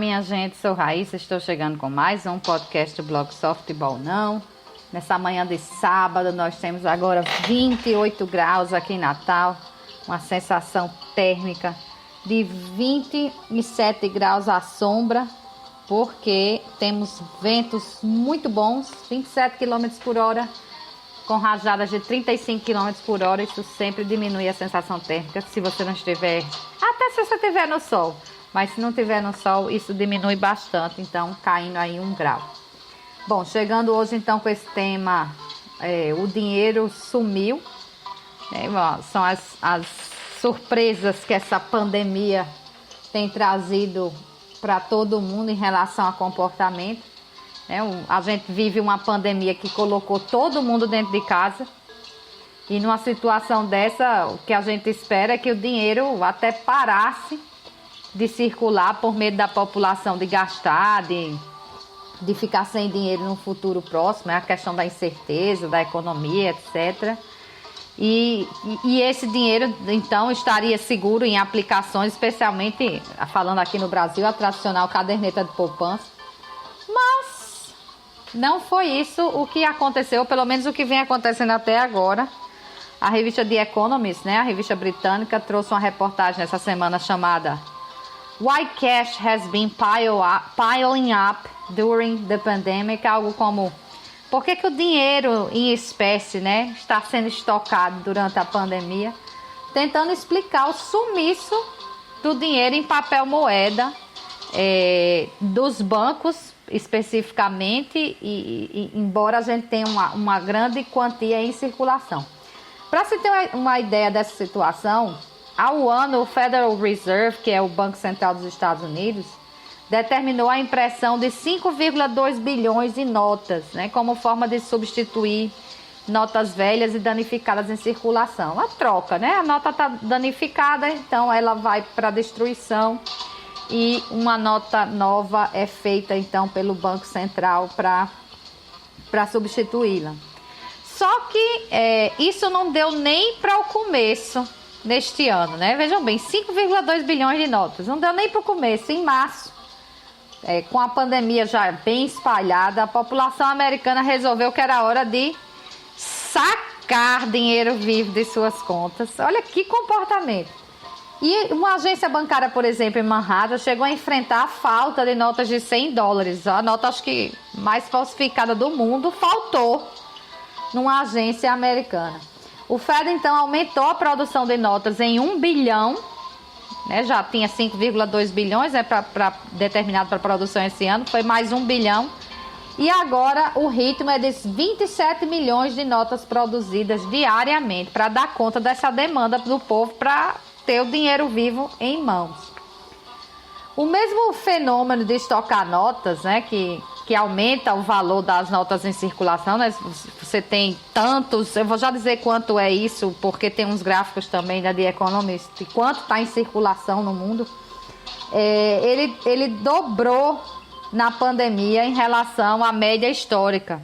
minha gente, sou Raíssa, estou chegando com mais um podcast do blog Softball Não. Nessa manhã de sábado, nós temos agora 28 graus aqui em Natal, uma sensação térmica de 27 graus à sombra, porque temos ventos muito bons, 27 km por hora, com rajadas de 35 km por hora. Isso sempre diminui a sensação térmica, se você não estiver, até se você estiver no sol. Mas se não estiver no sol, isso diminui bastante, então caindo aí 1 grau. Bom, chegando hoje então com esse tema, o dinheiro sumiu. São as surpresas que essa pandemia tem trazido para todo mundo em relação a comportamento. A gente vive uma pandemia que colocou todo mundo dentro de casa. E numa situação dessa, o que a gente espera é que o dinheiro até parasse de circular por medo da população de gastar, de ficar sem dinheiro no futuro próximo, a questão da incerteza, da economia, etc. E esse dinheiro, então, estaria seguro em aplicações, especialmente, falando aqui no Brasil, a tradicional caderneta de poupança. Mas não foi isso o que aconteceu, pelo menos o que vem acontecendo até agora. A revista The Economist, a revista britânica, trouxe uma reportagem essa semana chamada Why Cash Has Been Piling Up During the Pandemic, algo como por que o dinheiro em espécie está sendo estocado durante a pandemia, tentando explicar o sumiço do dinheiro em papel moeda dos bancos especificamente, e embora a gente tenha uma grande quantia em circulação. Para se ter uma ideia dessa situação, ao ano, o Federal Reserve, que é o Banco Central dos Estados Unidos, determinou a impressão de 5,2 bilhões de notas, como forma de substituir notas velhas e danificadas em circulação. A troca, a nota está danificada, então ela vai para destruição e uma nota nova é feita então pelo Banco Central para substituí-la. Só que isso não deu nem para o começo neste ano, Vejam bem, 5,2 bilhões de notas. Não deu nem para o começo. Em março, com a pandemia já bem espalhada, a população americana resolveu que era hora de sacar dinheiro vivo de suas contas. Olha que comportamento. E uma agência bancária, por exemplo, em Manhattan, chegou a enfrentar a falta de notas de $100. A nota, acho que mais falsificada do mundo, faltou numa agência americana. O Fed, então, aumentou a produção de notas em 1 bilhão, já tinha 5,2 bilhões determinado para produção esse ano, foi mais 1 bilhão. E agora o ritmo é de 27 milhões de notas produzidas diariamente, para dar conta dessa demanda do povo para ter o dinheiro vivo em mãos. O mesmo fenômeno de estocar notas, que aumenta o valor das notas em circulação, Você tem tantos, eu vou já dizer quanto é isso, porque tem uns gráficos também da The Economist, de quanto está em circulação no mundo. Ele dobrou na pandemia em relação à média histórica.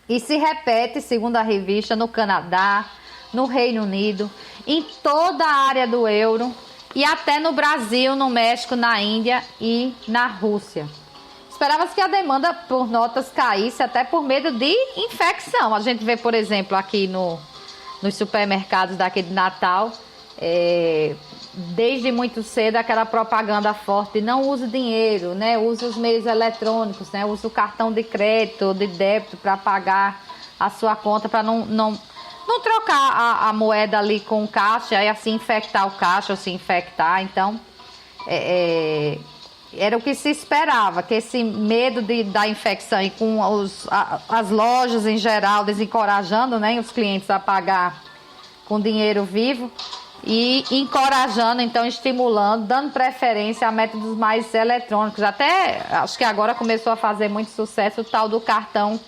E se repete, segundo a revista, no Canadá, no Reino Unido, em toda a área do euro, e até no Brasil, no México, na Índia e na Rússia. Esperava-se que a demanda por notas caísse até por medo de infecção. A gente vê, por exemplo, aqui nos supermercados daqui de Natal, desde muito cedo, aquela propaganda forte: não use dinheiro, use os meios eletrônicos, use o cartão de crédito ou de débito para pagar a sua conta, para não trocar a moeda ali com o caixa e assim infectar o caixa ou se infectar. Então, era o que se esperava, que esse medo da infecção e com as lojas em geral desencorajando os clientes a pagar com dinheiro vivo e encorajando, então estimulando, dando preferência a métodos mais eletrônicos. Até acho que agora começou a fazer muito sucesso o tal do cartão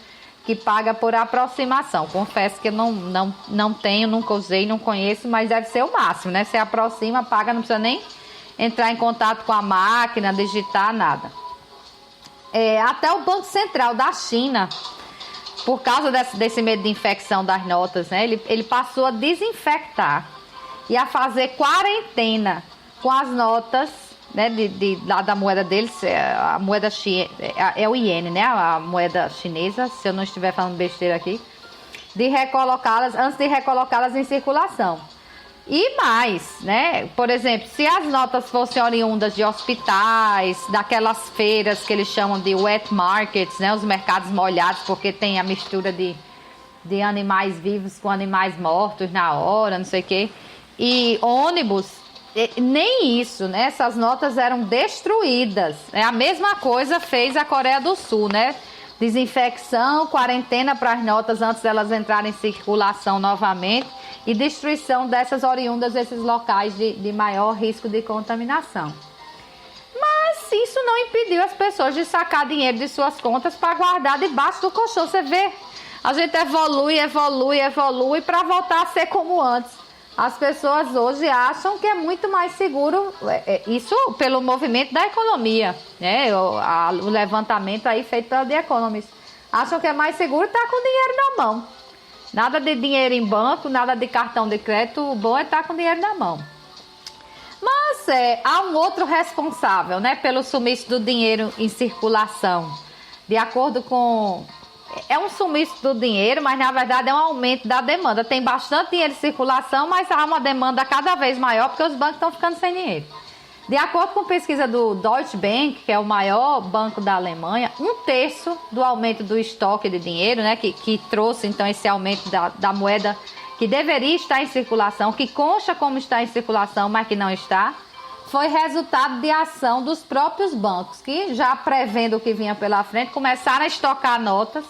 que paga por aproximação. Confesso que eu não tenho, nunca usei, não conheço, mas deve ser o máximo, Você aproxima, paga, não precisa nem entrar em contato com a máquina, digitar, nada. Até o Banco Central da China, por causa desse medo de infecção das notas, ele passou a desinfectar e a fazer quarentena com as notas né, lá da moeda deles, a moeda é o iene, né, a moeda chinesa, se eu não estiver falando besteira aqui, de recolocá-las, antes de recolocá-las em circulação. E mais, né, por exemplo, se as notas fossem oriundas de hospitais, daquelas feiras que eles chamam de wet markets, né, os mercados molhados, porque tem a mistura de animais vivos com animais mortos na hora, não sei o quê, e ônibus, nem isso, né? Essas notas eram destruídas. A mesma coisa fez a Coreia do Sul, né? Desinfecção, quarentena para as notas antes delas entrarem em circulação novamente e destruição dessas oriundas desses locais de maior risco de contaminação. Mas isso não impediu as pessoas de sacar dinheiro de suas contas para guardar debaixo do colchão. Você vê, a gente evolui para voltar a ser como antes. As pessoas hoje acham que é muito mais seguro, isso pelo movimento da economia, né? O levantamento aí feito pela The Economist. Acham que é mais seguro estar com dinheiro na mão. Nada de dinheiro em banco, nada de cartão de crédito, o bom é estar com dinheiro na mão. Mas há um outro responsável, né, pelo sumiço do dinheiro em circulação. De acordo com... É um sumiço do dinheiro, mas na verdade é um aumento da demanda. Tem bastante dinheiro em circulação, mas há uma demanda cada vez maior porque os bancos estão ficando sem dinheiro. De acordo com pesquisa do Deutsche Bank, que é o maior banco da Alemanha, 1/3 do aumento do estoque de dinheiro, né, que trouxe então esse aumento da moeda que deveria estar em circulação, que consta como está em circulação, mas que não está, foi resultado de ação dos próprios bancos, que já prevendo o que vinha pela frente, começaram a estocar notas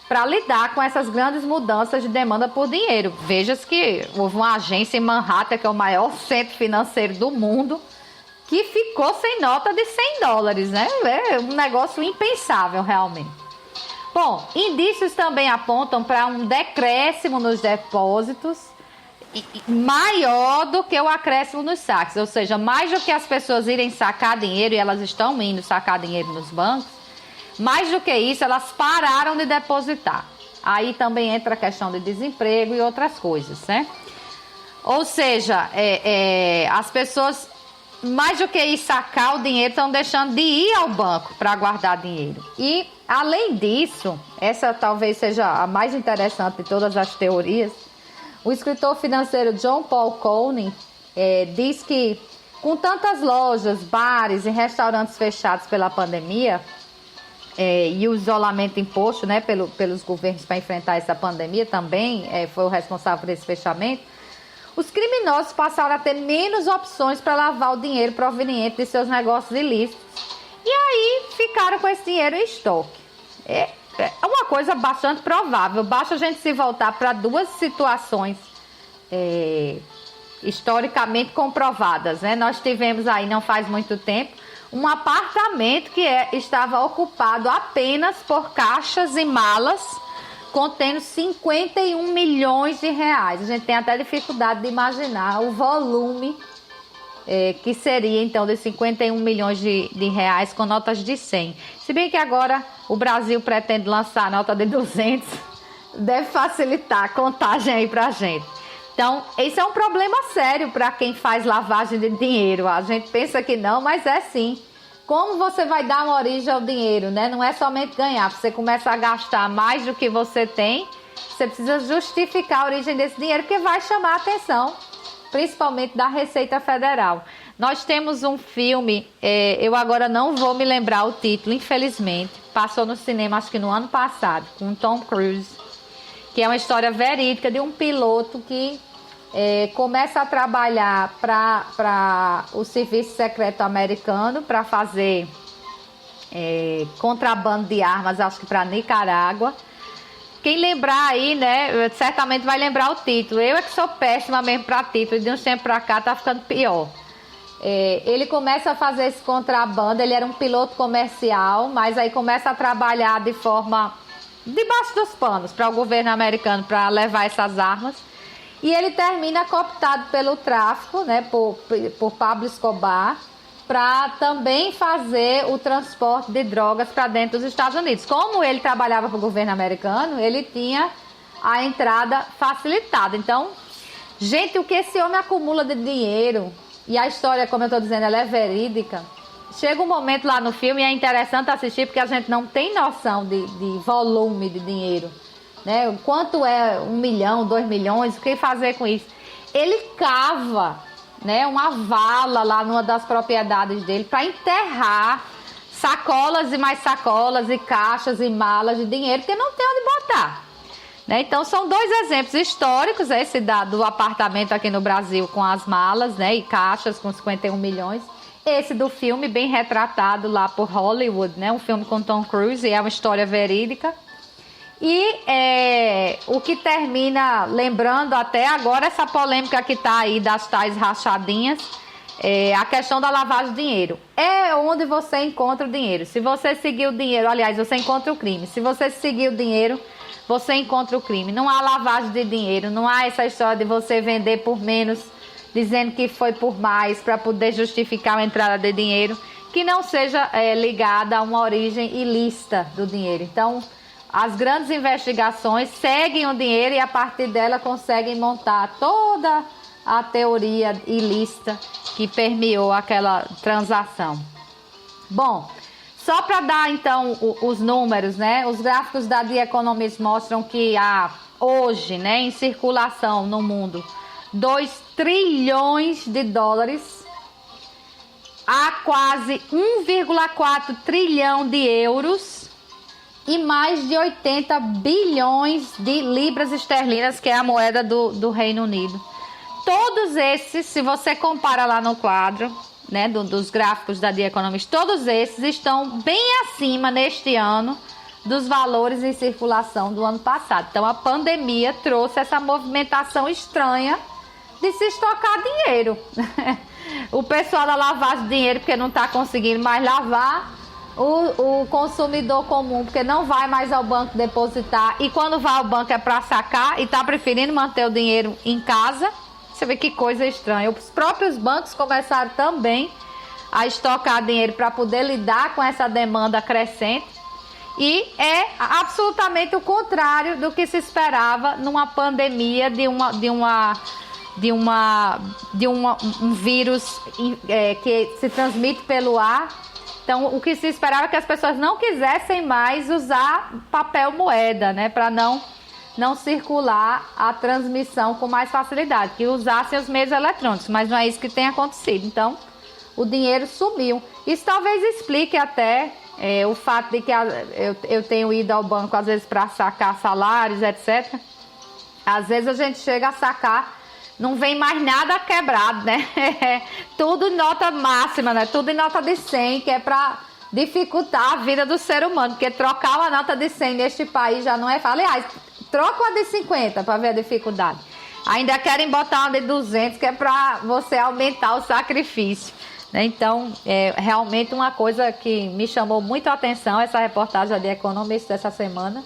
para lidar com essas grandes mudanças de demanda por dinheiro. Veja-se que houve uma agência em Manhattan, que é o maior centro financeiro do mundo, que ficou sem nota de $100, né? É um negócio impensável, realmente. Bom, indícios também apontam para um decréscimo nos depósitos maior do que o acréscimo nos saques, ou seja, mais do que as pessoas irem sacar dinheiro, e elas estão indo sacar dinheiro nos bancos, mais do que isso, elas pararam de depositar. Aí também entra a questão de desemprego e outras coisas, né? Ou seja, as pessoas, mais do que ir sacar o dinheiro, estão deixando de ir ao banco para guardar dinheiro. E, além disso, essa talvez seja a mais interessante de todas as teorias, o escritor financeiro John Paul Cohn diz que, com tantas lojas, bares e restaurantes fechados pela pandemia, e o isolamento imposto, né, pelos governos para enfrentar essa pandemia também foi o responsável por esse fechamento, os criminosos passaram a ter menos opções para lavar o dinheiro proveniente de seus negócios ilícitos e aí ficaram com esse dinheiro em estoque. É uma coisa bastante provável, basta a gente se voltar para duas situações historicamente comprovadas, né? Nós tivemos aí, não faz muito tempo, um apartamento que estava ocupado apenas por caixas e malas contendo 51 milhões de reais. A gente tem até dificuldade de imaginar o volume que seria então de 51 milhões de reais com notas de 100. Se bem que agora o Brasil pretende lançar a nota de 200, deve facilitar a contagem aí pra gente. Então, esse é um problema sério para quem faz lavagem de dinheiro. A gente pensa que não, mas é sim. Como você vai dar uma origem ao dinheiro, né? Não é somente ganhar. Você começa a gastar mais do que você tem, você precisa justificar a origem desse dinheiro, porque vai chamar a atenção, principalmente da Receita Federal. Nós temos um filme, eu agora não vou me lembrar o título, infelizmente. Passou no cinema, acho que no ano passado, com Tom Cruise, que é uma história verídica de um piloto que começa a trabalhar para o Serviço Secreto Americano para fazer contrabando de armas, acho que para Nicarágua. Quem lembrar aí, né, certamente vai lembrar o título. Eu é que sou péssima mesmo para título, e de uns tempos para cá tá ficando pior. Ele começa a fazer esse contrabando, ele era um piloto comercial, mas aí começa a trabalhar de forma debaixo dos panos para o governo americano para levar essas armas. E ele termina cooptado pelo tráfico, né, por Pablo Escobar, para também fazer o transporte de drogas para dentro dos Estados Unidos. Como ele trabalhava para o governo americano, ele tinha a entrada facilitada. Então, gente, o que esse homem acumula de dinheiro e a história, como eu estou dizendo, ela é verídica, chega um momento lá no filme, e é interessante assistir, porque a gente não tem noção de volume de dinheiro, né? Quanto é 1 milhão, 2 milhões, o que fazer com isso? Ele cava, né, uma vala lá numa das propriedades dele para enterrar sacolas e mais sacolas e caixas e malas de dinheiro, porque não tem onde botar, né? Então são 2 exemplos históricos, esse do apartamento aqui no Brasil com as malas, né, e caixas com 51 milhões, esse do filme bem retratado lá por Hollywood, né, um filme com Tom Cruise, e é uma história verídica. E o que termina lembrando até agora essa polêmica que está aí das tais rachadinhas, a questão da lavagem de dinheiro. É onde você encontra o dinheiro. Se você seguir o dinheiro, aliás, você encontra o crime. Se você seguir o dinheiro, você encontra o crime. Não há lavagem de dinheiro, não há essa história de você vender por menos, dizendo que foi por mais, para poder justificar a entrada de dinheiro, que não seja ligada a uma origem ilícita do dinheiro. Então, as grandes investigações seguem o dinheiro e a partir dela conseguem montar toda a teoria ilícita que permeou aquela transação. Bom, só para dar então os números, né? Os gráficos da The Economist mostram que há hoje, né, em circulação no mundo, 2 trilhões de dólares, há quase 1,4 trilhão de euros e mais de 80 bilhões de libras esterlinas, que é a moeda do Reino Unido. Todos esses, se você compara lá no quadro, né, dos gráficos da The Economist, todos esses estão bem acima neste ano dos valores em circulação do ano passado. Então a pandemia trouxe essa movimentação estranha de se estocar dinheiro. O pessoal da lavagem de dinheiro porque não está conseguindo mais lavar, o consumidor comum porque não vai mais ao banco depositar, e quando vai ao banco é para sacar e está preferindo manter o dinheiro em casa. Você vê que coisa estranha. Os próprios bancos começaram também a estocar dinheiro para poder lidar com essa demanda crescente, e é absolutamente o contrário do que se esperava numa pandemia de um vírus que se transmite pelo ar. Então, o que se esperava é que as pessoas não quisessem mais usar papel moeda, né, para não circular a transmissão com mais facilidade, que usassem os meios eletrônicos, mas não é isso que tem acontecido. Então, o dinheiro sumiu. Isso talvez explique até o fato de que eu tenho ido ao banco, às vezes, para sacar salários, etc. Às vezes a gente chega a sacar, não vem mais nada quebrado, né? Tudo em nota máxima, né? Tudo em nota de 100, que é para dificultar a vida do ser humano, porque trocar uma nota de 100 neste país já não é fácil. Aliás, troca uma de 50 para ver a dificuldade. Ainda querem botar uma de 200, que é para você aumentar o sacrifício, né? Então, é realmente uma coisa que me chamou muito a atenção, essa reportagem da The Economist dessa semana,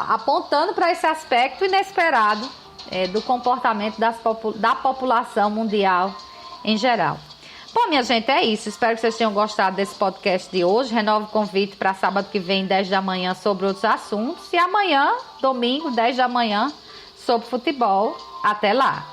apontando para esse aspecto inesperado do comportamento da população mundial em geral. Bom, minha gente, é isso. Espero que vocês tenham gostado desse podcast de hoje. Renovo o convite para sábado que vem, 10 da manhã, sobre outros assuntos. E amanhã, domingo, 10 da manhã, sobre futebol. Até lá!